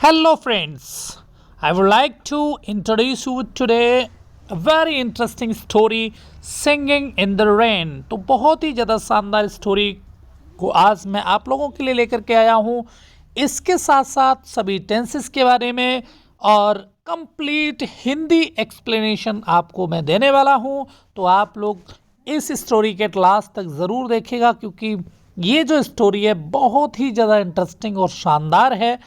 Hello friends, I would like to introduce you today a very interesting story Singing in the Rain। तो बहुत ही ज़्यादा शानदार story को आज मैं आप लोगों के लिए लेकर के आया हूँ। इसके साथ साथ सभी टेंसेस के बारे में और कंप्लीट हिंदी एक्सप्लेनेशन आपको मैं देने वाला हूँ। तो आप लोग इस स्टोरी के लास्ट तक ज़रूर देखेगा, क्योंकि ये जो स्टोरी है बहुत ही ज़्यादा इंटरेस्टिंग और शानदार है।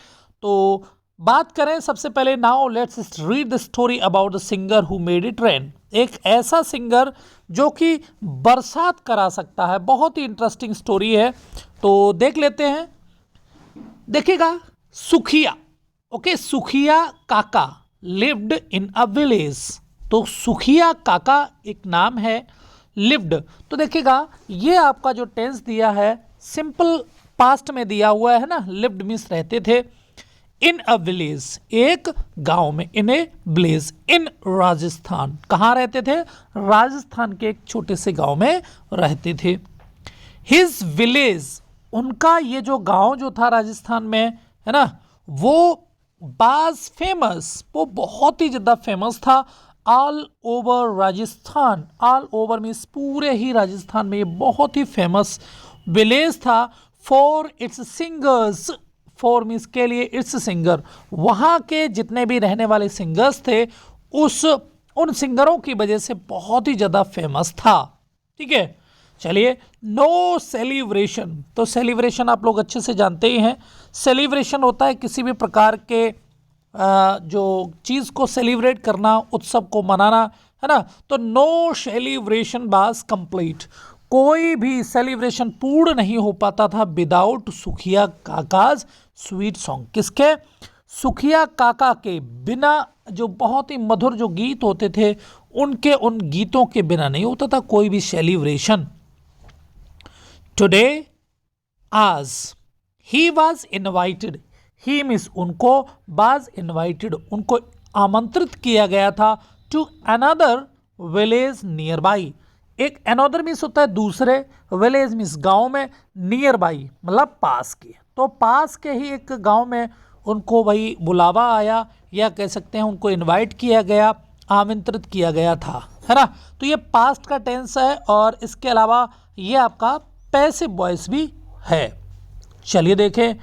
तो बात करें सबसे पहले, now let's read the story about the singer who made it rain. एक ऐसा सिंगर जो कि बरसात करा सकता है। बहुत ही इंटरेस्टिंग स्टोरी है, तो देख लेते हैं। देखिएगा, सुखिया, ओके, सुखिया काका लिव्ड इन अ विलेज। तो सुखिया काका एक नाम है, लिव्ड। तो देखिएगा, ये आपका जो टेंस दिया है सिंपल पास्ट में दिया हुआ है ना। लिव्ड मीन्स रहते थे, इन अ विलेज एक गांव में, इन ए विलेज इन राजस्थान। कहाँ रहते थे? राजस्थान के एक छोटे से गांव में रहते थे। हिज विलेज, उनका ये जो गांव जो था राजस्थान में, है ना, वो बाज फेमस, वो बहुत ही ज़्यादा फेमस था। All over Rajasthan, all over means पूरे ही राजस्थान में ये बहुत ही फेमस विलेज था। For its singers, for means के लिए, इट्स सिंगर, वहाँ के जितने भी रहने वाले सिंगर्स थे उन सिंगरों की वजह से बहुत ही ज़्यादा फेमस था। ठीक है, चलिए। नो सेलिब्रेशन, तो सेलिब्रेशन आप लोग अच्छे से जानते ही हैं। सेलिब्रेशन होता है किसी भी प्रकार के जो चीज़ को सेलिब्रेट करना, उत्सव को मनाना, है ना। तो नो सेलिब्रेशन वाज कंप्लीट, कोई भी सेलिब्रेशन पूर्ण नहीं हो पाता था विदाउट सुखिया काकाज स्वीट सॉन्ग। किसके? सुखिया काका के बिना, जो बहुत ही मधुर जो गीत होते थे उनके, उन गीतों के बिना नहीं होता था कोई भी सेलिब्रेशन। टुडे, आज, he was invited, he means उनको, वाज इन्वाइटेड उनको आमंत्रित किया गया था, to another village near by. एक अनदर मीन्स होता है दूसरे, विलेज मीन्स गांव में, नियर बाई मतलब पास के। तो पास के ही एक गांव में उनको भाई बुलावा आया, या कह सकते हैं उनको इनवाइट किया गया, आमंत्रित किया गया था, है ना। तो ये पास्ट का टेंस है, और इसके अलावा ये आपका पैसिव वॉइस भी है। चलिए देखें।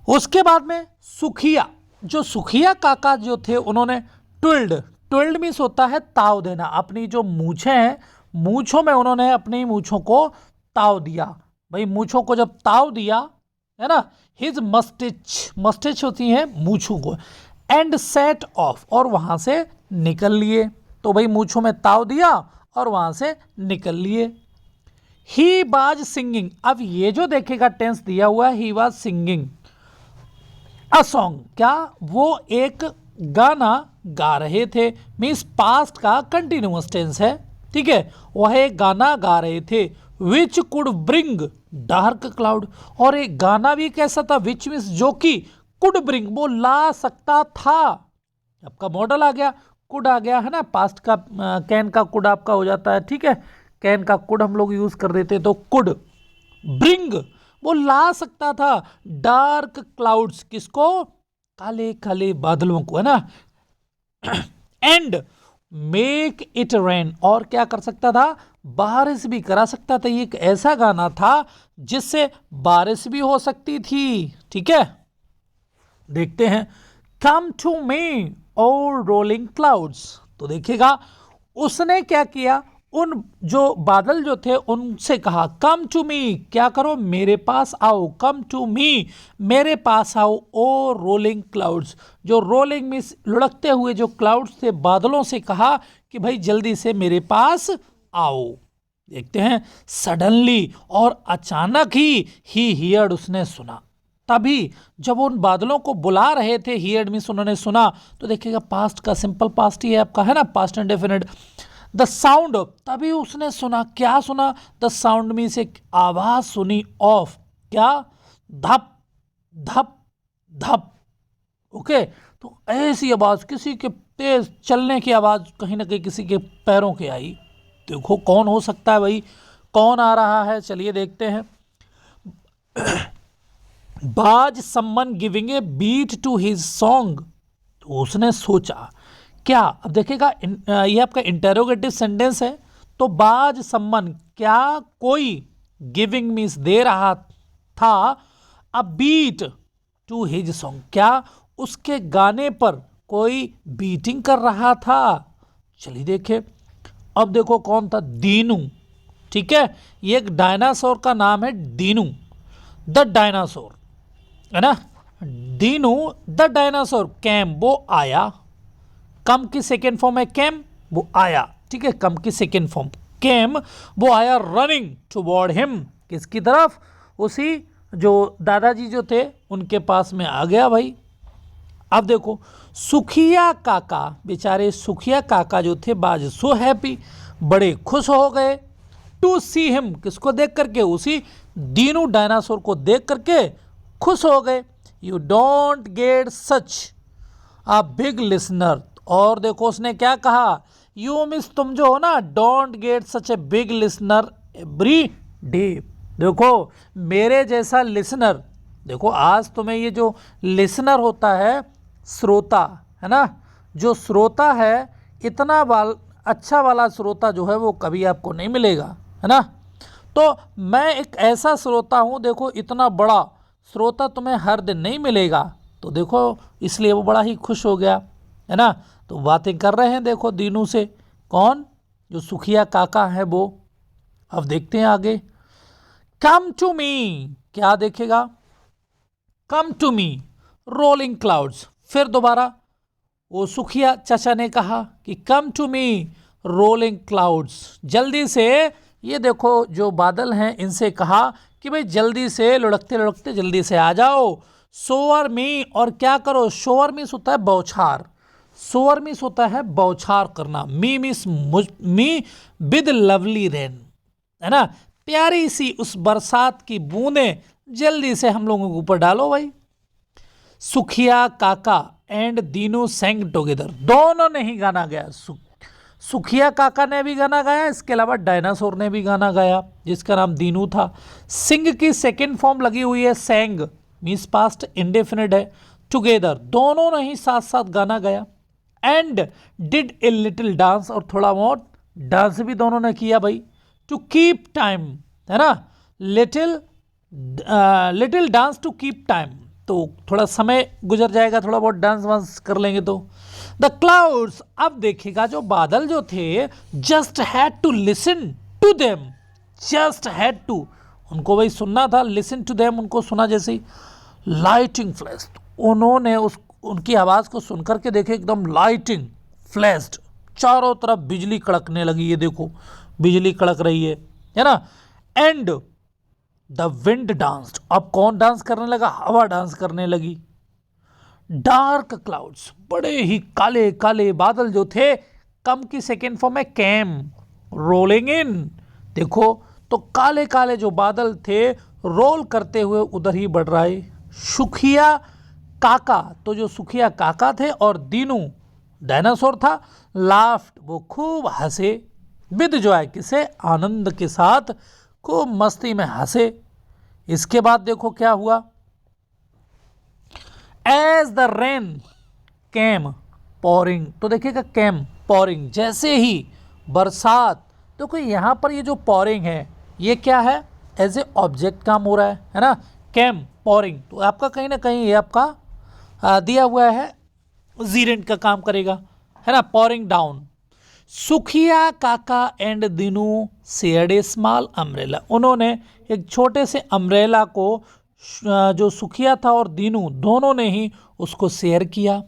उसके बाद में सुखिया, जो सुखिया काका जो थे उन्होंने ट्विल्ड, ट्विल्ड मीन्स होता है ताव देना। अपनी जो मूछें हैं, मूछों में उन्होंने अपनी मूछों को ताव दिया। भाई मूछों को जब ताव दिया, है ना, हिज मस्टिच, मस्टिच होती है मूछों को, एंड सेट ऑफ, और वहां से निकल लिए। तो भाई मूछों में ताव दिया और वहां से निकल लिए। ही वाज सिंगिंग, अब ये जो देखेगा टेंस दिया हुआ है, he was singing a song, क्या वो एक गाना गा रहे थे, मीन्स पास्ट का कंटिन्यूअस टेंस है। ठीक है, वह एक गाना गा रहे थे, which could bring dark cloud, और एक गाना भी कैसा था, विच मीन्स जो कि, कुड ब्रिंग वो ला सकता था। आपका मॉडल आ गया, कुड आ गया, है ना। पास्ट का कैन का कुड आपका हो जाता है। ठीक है, कैन का कुड हम लोग यूज कर देते, तो कुड ब्रिंग वो ला सकता था डार्क क्लाउड्स, किसको? काले काले बादलों को, है ना। एंड मेक इट रेन, और क्या कर सकता था? बारिश भी करा सकता था। ये एक ऐसा गाना था जिससे बारिश भी हो सकती थी। ठीक है, देखते हैं। कम टू मी और रोलिंग क्लाउड्स, तो देखिएगा उसने क्या किया, उन जो बादल जो थे उनसे कहा, कम टू मी, क्या करो, मेरे पास आओ, कम टू मी, मेरे पास आओ, ओ रोलिंग क्लाउड्स, जो रोलिंग मीन्स लुढ़कते हुए जो क्लाउड्स थे, बादलों से कहा कि भाई जल्दी से मेरे पास आओ। देखते हैं। सडनली, और अचानक ही हियर्ड, उसने सुना। तभी जब उन बादलों को बुला रहे थे, हियर्ड मीन्स उन्होंने सुना, तो देखिएगा पास्ट का सिंपल पास्ट ही है आपका, है ना, पास्ट इंडेफिनिट। द साउंड, तभी उसने सुना, क्या सुना? द साउंड मीन्स एक आवाज सुनी, ऑफ, क्या? धप धप धप। ओके, तो ऐसी आवाज, किसी के तेज चलने की आवाज, कहीं ना कहीं किसी के पैरों की आई। देखो कौन हो सकता है भाई, कौन आ रहा है, चलिए देखते हैं। बाज someone giving a beat to his song. तो उसने सोचा क्या, अब देखिएगा ये आपका इंटेरोगेटिव सेंटेंस है। तो बाज समवन, क्या कोई, गिविंग मीन्स दे रहा था, अ बीट टू हिज सॉन्ग, क्या उसके गाने पर कोई बीटिंग कर रहा था। चलिए देखे, अब देखो कौन था, दीनू। ठीक है, ये एक डायनासोर का नाम है दीनू, द डायनासोर, है ना। दीनू द डायनासोर कैम, वो आया। कम की सेकेंड फॉर्म है कैम, वो आया। ठीक है, कम की सेकेंड फॉर्म कैम, वो आया रनिंग टुवर्ड हिम, किसकी तरफ, उसी जो दादाजी जो थे उनके पास में आ गया भाई। अब देखो सुखिया काका, बेचारे सुखिया काका जो थे, बाज सो हैप्पी, बड़े खुश हो गए, टू सी हिम, किसको देख करके, उसी दीनू डायनासोर को देख करके खुश हो गए। You don't get such a big listener, और देखो उसने क्या कहा, यू मिस, तुम जो हो ना, don't get such a big listener every day. देखो मेरे जैसा लिसनर, देखो आज तुम्हें ये जो लिसनर होता है, श्रोता, है ना, जो श्रोता है, इतना अच्छा वाला श्रोता जो है वो कभी आपको नहीं मिलेगा, है ना। तो मैं एक ऐसा श्रोता हूँ, देखो इतना बड़ा श्रोता तुम्हें हर दिन नहीं मिलेगा। तो देखो इसलिए वो बड़ा ही खुश हो गया, है ना। तो बातें कर रहे हैं देखो दीनू से, कौन, जो सुखिया काका है वो। अब देखते हैं आगे, कम टू मी, क्या देखेगा, come to me rolling clouds. फिर दोबारा वो सुखिया चाचा ने कहा कि come to me rolling clouds, जल्दी से, ये देखो जो बादल हैं इनसे कहा कि भाई जल्दी से, लुढ़कते लुढ़कते जल्दी से आ जाओ। सोअर मी, और क्या करो, शोअर मीस होता है बौछार, सोअर मीस होता है बौछार करना, मी मीस मी विद लवली रेन, है ना, प्यारी सी उस बरसात की बूंदें जल्दी से हम लोगों के ऊपर डालो भाई। सुखिया काका एंड दीनू सेंग टुगेदर, दोनों ने ही गाना गाया, सुखिया काका ने भी गाना गाया, इसके अलावा डायनासोर ने भी गाना गाया जिसका नाम दीनू था। सिंग की सेकेंड फॉर्म लगी हुई है सेंग, मीन्स पास्ट इंडेफिनिट है, टुगेदर, दोनों ने ही साथ साथ गाना गाया। And did a little dance, और थोड़ा बहुत डांस भी दोनों ने किया भाई, टू कीप टाइम, है ना, little dance to keep time, तो थोड़ा समय गुजर जाएगा, थोड़ा बहुत डांस वांस कर लेंगे तो। द क्लाउड्स, अब देखिएगा जो बादल जो थे, just had to listen to them, just had to, उनको भाई सुनना था, लिसन टू देम, उनको सुना जैसे ही, लाइटिंग फ्लैश, उन्होंने उनकी आवाज़ को सुनकर के देखे, एकदम लाइटिंग फ्लैश्ड, चारों तरफ बिजली कड़कने लगी, ये देखो बिजली कड़क रही है ना। एंड द विंड डांस्ड, अब कौन डांस करने लगा, हवा डांस करने लगी। डार्क क्लाउड्स, बड़े ही काले काले बादल जो थे, कम की सेकेंड फॉर्म है कैम, रोलिंग इन, देखो तो काले काले जो बादल थे रोल करते हुए उधर ही बढ़ रहे। सुखिया काका, तो जो सुखिया काका थे और दीनू डायनासोर था, लाफ्ट, वो खूब हंसे, विद जॉय, किसे, आनंद के साथ, खूब मस्ती में हंसे। इसके बाद देखो क्या हुआ, as the rain came pouring, तो देखिएगा कैम पॉरिंग, जैसे ही बरसात, तो कोई यहाँ पर ये जो पॉरिंग है ये क्या है, एज ए ऑब्जेक्ट काम हो रहा है ना, कैम पॉरिंग, तो आपका कहीं ना कहीं ये आपका दिया हुआ है, जीरेंट का काम करेगा, है ना, पॉरिंग डाउन। सुखिया काका and Dinu shared a small umbrella, उन्होंने एक छोटे से अम्ब्रेला को, जो सुखिया था और दीनू दोनों ने ही उसको शेयर किया।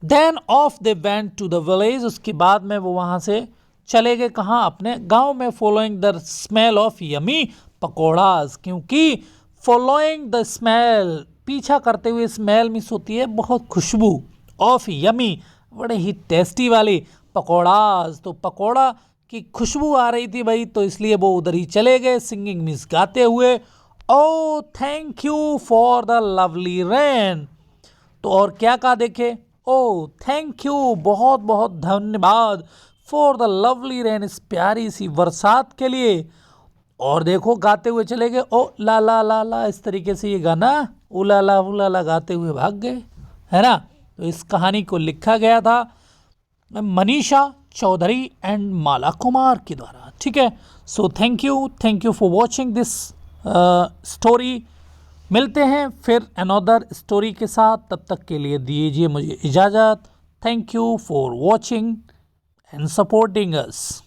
Then off they went to the village, उसके बाद में वो वहाँ से चले गए कहाँ, अपने गांव में, following the smell of yummy pakoras, क्योंकि फॉलोइंग द स्मेल, पीछा करते हुए, स्मेल मिस होती है बहुत खुशबू, ऑफ यमी, बड़े ही टेस्टी वाली पकौड़ाज, तो पकौड़ा की खुशबू आ रही थी भाई, तो इसलिए वो उधर ही चले गए, सिंगिंग मीन्स गाते हुए, oh thank you for the lovely rain, तो और क्या कहा देखे, ओ थैंक यू, बहुत बहुत धन्यवाद, फॉर द लवली रेन, इस प्यारी सी बरसात के लिए, और देखो गाते हुए चले गए, ओ ला ला ला ला, इस तरीके से ये गाना ला ला गाते हुए भाग गए, है ना। तो इस कहानी को लिखा गया था मनीषा चौधरी एंड माला कुमार के द्वारा, ठीक है। So thank you for watching this story. मिलते हैं फिर अनदर स्टोरी के साथ, तब तक के लिए दीजिए मुझे इजाज़त। Thank you for watching and supporting us.